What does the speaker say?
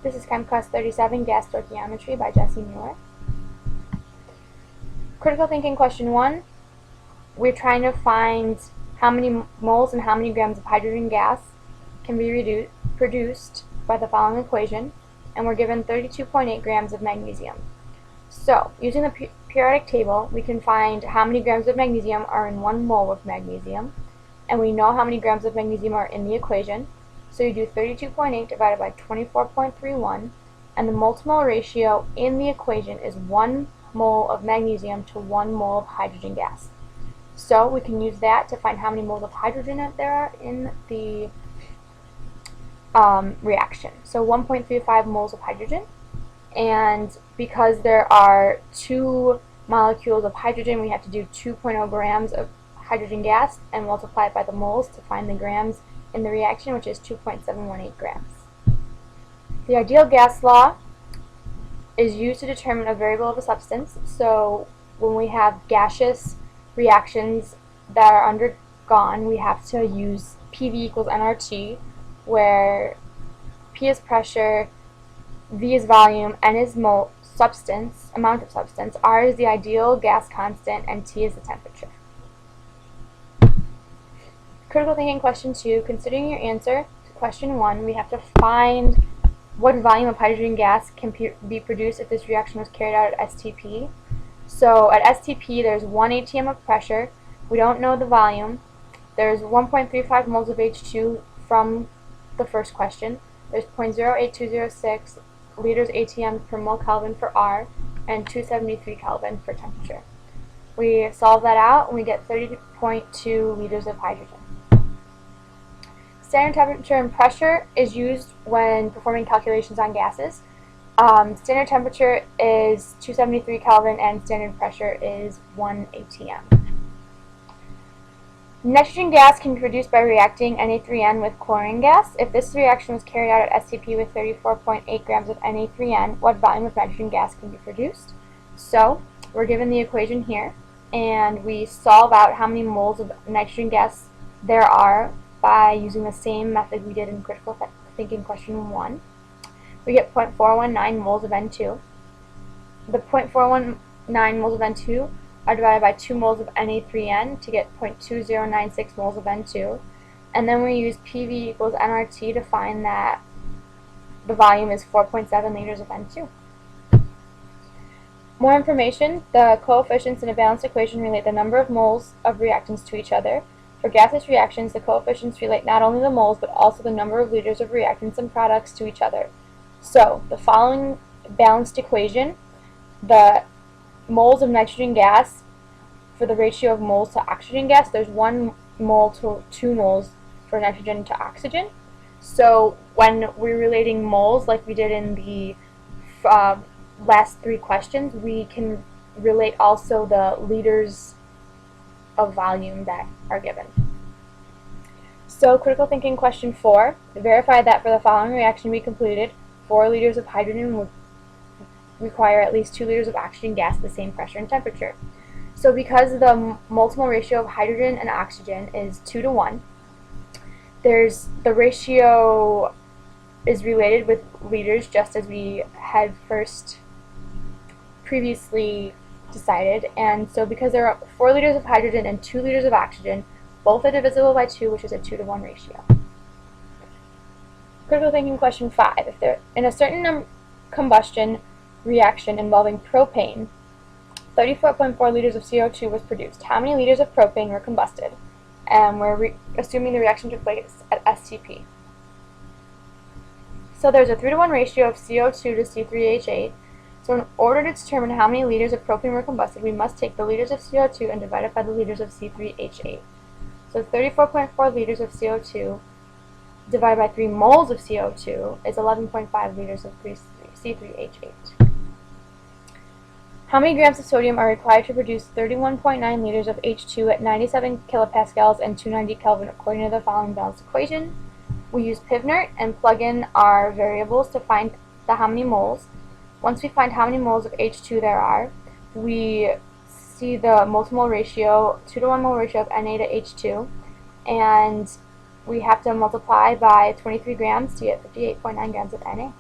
This is Chem Class 37, Gas Stoichiometry by Jesse Mueller. Critical thinking question 1. We're trying to find how many moles and how many grams of hydrogen gas can be produced by the following equation, and we're given 32.8 grams of magnesium. So, using the periodic table, we can find how many grams of magnesium are in 1 mole of magnesium, and we know how many grams of magnesium are in the equation. So you do 32.8 divided by 24.31, and the mole to mole ratio in the equation is 1 mole of magnesium to 1 mole of hydrogen gas. So we can use that to find how many moles of hydrogen there are in the reaction. So 1.35 moles of hydrogen, and because there are 2 molecules of hydrogen, we have to do 2.0 grams of hydrogen gas and multiply it by the moles to find the grams in the reaction, which is 2.718 grams. The ideal gas law is used to determine a variable of a substance. So when we have gaseous reactions that are undergone, we have to use PV equals nRT, where P is pressure, V is volume, N is amount of substance, R is the ideal gas constant, and T is the temperature. Critical thinking question 2. Considering your answer to question 1, we have to find what volume of hydrogen gas can be produced if this reaction was carried out at STP. So at STP, there's 1 atm of pressure. We don't know the volume. There's 1.35 moles of H2 from the first question. There's 0.08206 liters atm per mole Kelvin for R, and 273 Kelvin for temperature. We solve that out, and we get 30.2 liters of hydrogen. Standard temperature and pressure is used when performing calculations on gases. Standard temperature is 273 Kelvin and standard pressure is 1 atm. Nitrogen gas can be produced by reacting Na3N with chlorine gas. If this reaction was carried out at STP with 34.8 grams of Na3N, what volume of nitrogen gas can be produced? So, we're given the equation here, and we solve out how many moles of nitrogen gas there are by using the same method we did in critical thinking question 1. We get 0.419 moles of N2. The 0.419 moles of N2 are divided by 2 moles of Na3N to get 0.2096 moles of N2. And then we use PV equals nRT to find that the volume is 4.7 liters of N2. More information: the coefficients in a balanced equation relate the number of moles of reactants to each other. For gaseous reactions, the coefficients relate not only the moles, but also the number of liters of reactants and products to each other. So, the following balanced equation, the moles of nitrogen gas, for the ratio of moles to oxygen gas, there's 1 mole to 2 moles for nitrogen to oxygen. So, when we're relating moles, like we did in the last 3 questions, we can relate also the liters of volume that are given. So, critical thinking question 4. Verify that for the following reaction to be completed, 4 liters of hydrogen would require at least 2 liters of oxygen gas at the same pressure and temperature. So because the mole to mole ratio of hydrogen and oxygen is 2 to 1, the ratio is related with liters, just as we had previously decided. And so because there are 4 liters of hydrogen and 2 liters of oxygen, both are divisible by 2, which is a 2 to 1 ratio. Critical thinking question 5. If there in a certain combustion reaction involving propane, 34.4 liters of CO2 was produced, how many liters of propane were combusted? And we're assuming the reaction took place at STP. So there's a 3 to 1 ratio of CO2 to C3H8. So in order to determine how many liters of propane were combusted, we must take the liters of CO2 and divide it by the liters of C3H8. So 34.4 liters of CO2 divided by 3 moles of CO2 is 11.5 liters of C3H8. How many grams of sodium are required to produce 31.9 liters of H2 at 97 kilopascals and 290 Kelvin according to the following balanced equation? We use PivNert and plug in our variables to find how many moles. Once we find how many moles of H2 there are, we see the mole to mole ratio, 2 to 1 mole ratio of Na to H2, and we have to multiply by 23 grams to get 58.9 grams of Na.